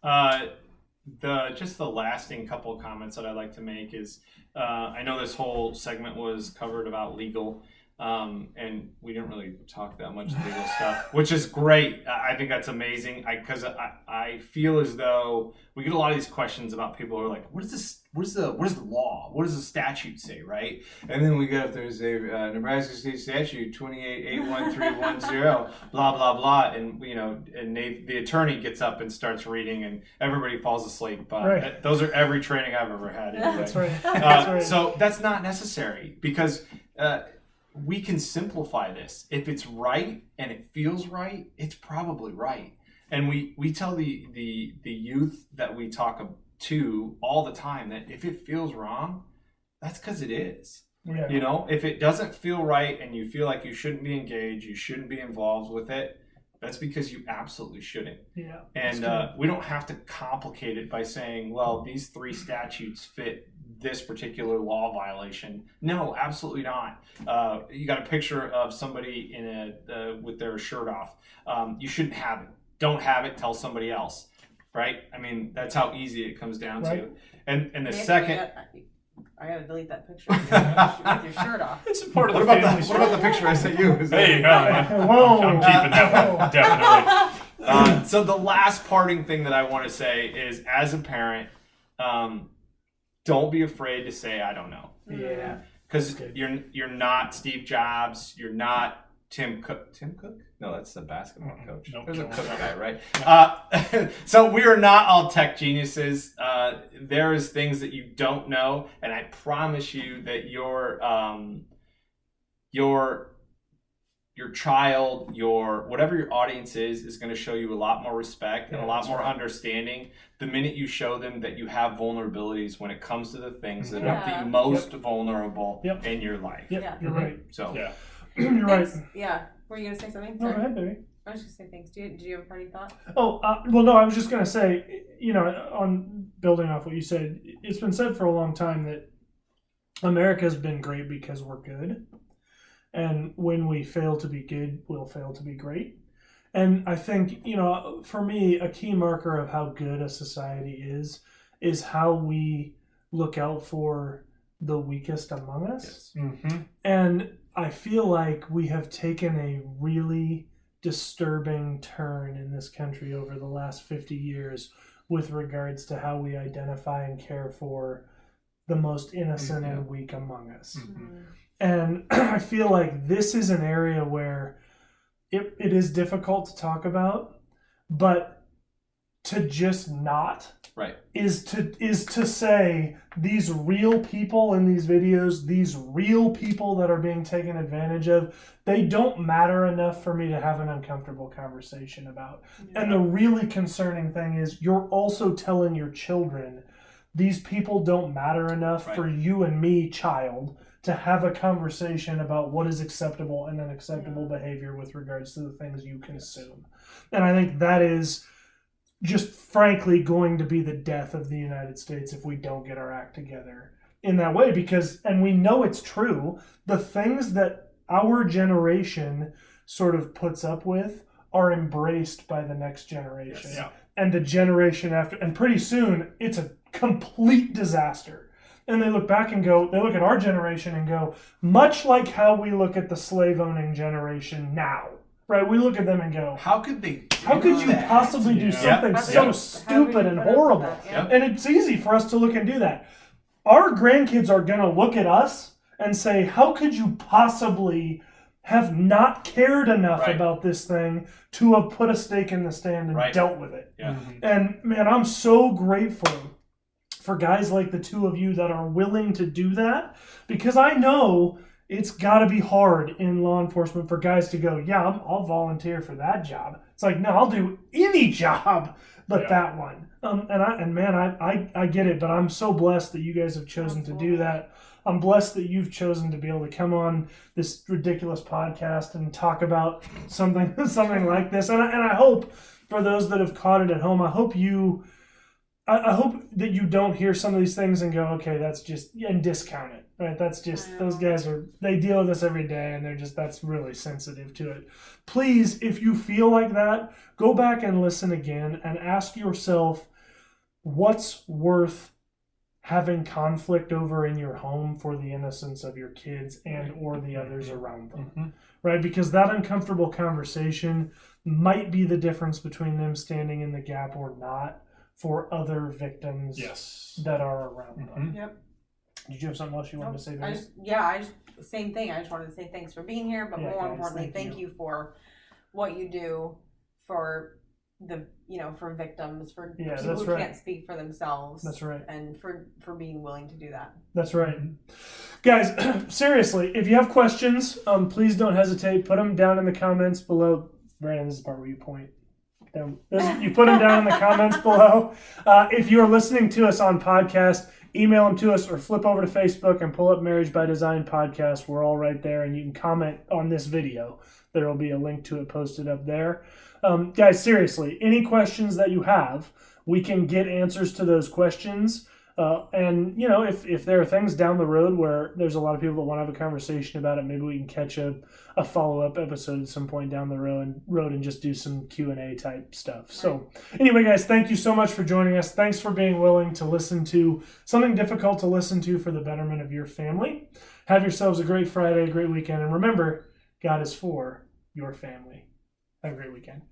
The lasting couple of comments that I'd like to make is, I know this whole segment was covered about legal, and we didn't really talk that much legal stuff, which is great. I think that's amazing, because I feel as though we get a lot of these questions about people who are like, what is this? What is the law? What does the statute say, right? And then we get up there and say, Nebraska State Statute 28.81310, blah blah blah, and the attorney gets up and starts reading, and everybody falls asleep. Those are every training I've ever had. Anyway. That's right. That's right. So that's not necessary, because we can simplify this. If it's right and it feels right, it's probably right. And we tell the youth that we talk to all the time that if it feels wrong, that's because it is. Yeah. If it doesn't feel right and you feel like you shouldn't be engaged, you shouldn't be involved with it, that's because you absolutely shouldn't. Yeah. And we don't have to complicate it by saying, well, these 3 statutes fit this particular law violation. No, absolutely not. You got a picture of somebody with their shirt off. You shouldn't have it. Don't have it. Tell somebody else. Right? I mean, that's how easy it comes down to. And the second... I gotta delete that picture with your shirt off. It's a part of what the about family. What about the picture I sent you? There you go. I'm keeping that one, definitely. So the last parting thing that I want to say is, as a parent, don't be afraid to say, I don't know. Yeah. Because you're not Steve Jobs. You're not Tim Cook. Tim Cook? No, that's the basketball coach. Nope, There's a Cook guy, right? Yeah. So we are not all tech geniuses. There is things that you don't know, and I promise you that your child, whatever your audience is going to show you a lot more respect and a lot more understanding the minute you show them that you have vulnerabilities when it comes to the things that are the most vulnerable in your life. Yep, you're right. So You're right. Yeah. Were you going to say something? Go ahead, baby. I was just going to say thanks. Did you have a parting thought? Oh, well, no, I was just going to say, on building off what you said, it's been said for a long time that America's been great because we're good. And when we fail to be good, we'll fail to be great. And I think, for me, a key marker of how good a society is how we look out for the weakest among us. Yes. Mm-hmm. And I feel like we have taken a really disturbing turn in this country over the last 50 years with regards to how we identify and care for the most innocent and weak among us. Mm-hmm. And I feel like this is an area where it is difficult to talk about, but to just not is to say these real people in these videos, these real people that are being taken advantage of, they don't matter enough for me to have an uncomfortable conversation about. Yeah. And the really concerning thing is you're also telling your children these people don't matter enough for you and me, child, to have a conversation about what is acceptable and unacceptable behavior with regards to the things you consume. And I think that is just frankly going to be the death of the United States if we don't get our act together in that way, because, and we know it's true, the things that our generation sort of puts up with are embraced by the next generation. Yes. And the generation after, and pretty soon it's a complete disaster. And they look back and go, they look at our generation and go, much like how we look at the slave owning generation now. Right, we look at them and go, how could you possibly do something so stupid and horrible? Yep. And it's easy for us to look and do that. Our grandkids are going to look at us and say, how could you possibly have not cared enough Right. about this thing to have put a stake in the stand and Right. dealt with it? Yeah. And man, I'm so grateful for guys like the two of you that are willing to do that, because I know it's got to be hard in law enforcement for guys to go, yeah, I'll volunteer for that job. It's like, no, I'll do any job but that one. I get it, but I'm so blessed that you guys have chosen to do that. I'm blessed that you've chosen to be able to come on this ridiculous podcast and talk about something like this. And I hope for those that have caught it at home, I hope that you don't hear some of these things and go, okay, that's just, and discount it, right? That's just, those guys they deal with this every day, and that's really sensitive to it. Please, if you feel like that, go back and listen again and ask yourself, what's worth having conflict over in your home for the innocence of your kids and or the others around them, right? Because that uncomfortable conversation might be the difference between them standing in the gap or not for other victims that are around them. Yep. Did you have something else you wanted to say, Same thing. I just wanted to say thanks for being here, but more importantly, thank you for what you do for for victims, for people who can't speak for themselves. That's right. And for being willing to do that. That's right. Guys, seriously, if you have questions, please don't hesitate. Put them down in the comments below. Brandon, this is the part where you point. You put them down in the comments below. If you are listening to us on podcast, email them to us or flip over to Facebook and pull up Marriage by Design podcast. We're all right there, and you can comment on this video. There will be a link to it posted up there. Guys, seriously, any questions that you have, we can get answers to those questions. And, if there are things down the road where there's a lot of people that want to have a conversation about it, maybe we can catch a follow-up episode at some point down the road and just do some Q&A type stuff. Right. So anyway, guys, thank you so much for joining us. Thanks for being willing to listen to something difficult to listen to for the betterment of your family. Have yourselves a great Friday, a great weekend. And remember, God is for your family. Have a great weekend.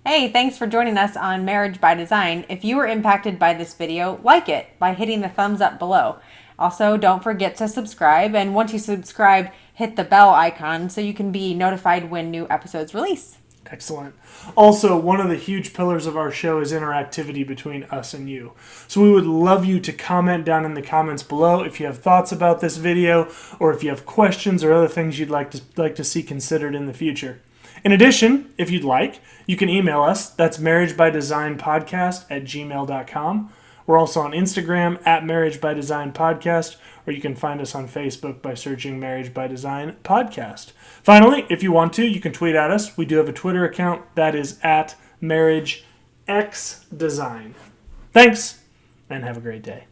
Hey, thanks for joining us on Marriage by Design. If you were impacted by this video, like it by hitting the thumbs up below. Also, don't forget to subscribe, and once you subscribe, hit the bell icon so you can be notified when new episodes release. Excellent. Also, one of the huge pillars of our show is interactivity between us and you. So we would love you to comment down in the comments below if you have thoughts about this video, or if you have questions or other things you'd like to see considered in the future. In addition, if you'd like, you can email us. That's marriagebydesignpodcast@gmail.com. We're also on Instagram @marriagebydesignpodcast, or you can find us on Facebook by searching Marriage by Design Podcast. Finally, if you want to, you can tweet at us. We do have a Twitter account that is @MarriageXDesign. Thanks, and have a great day.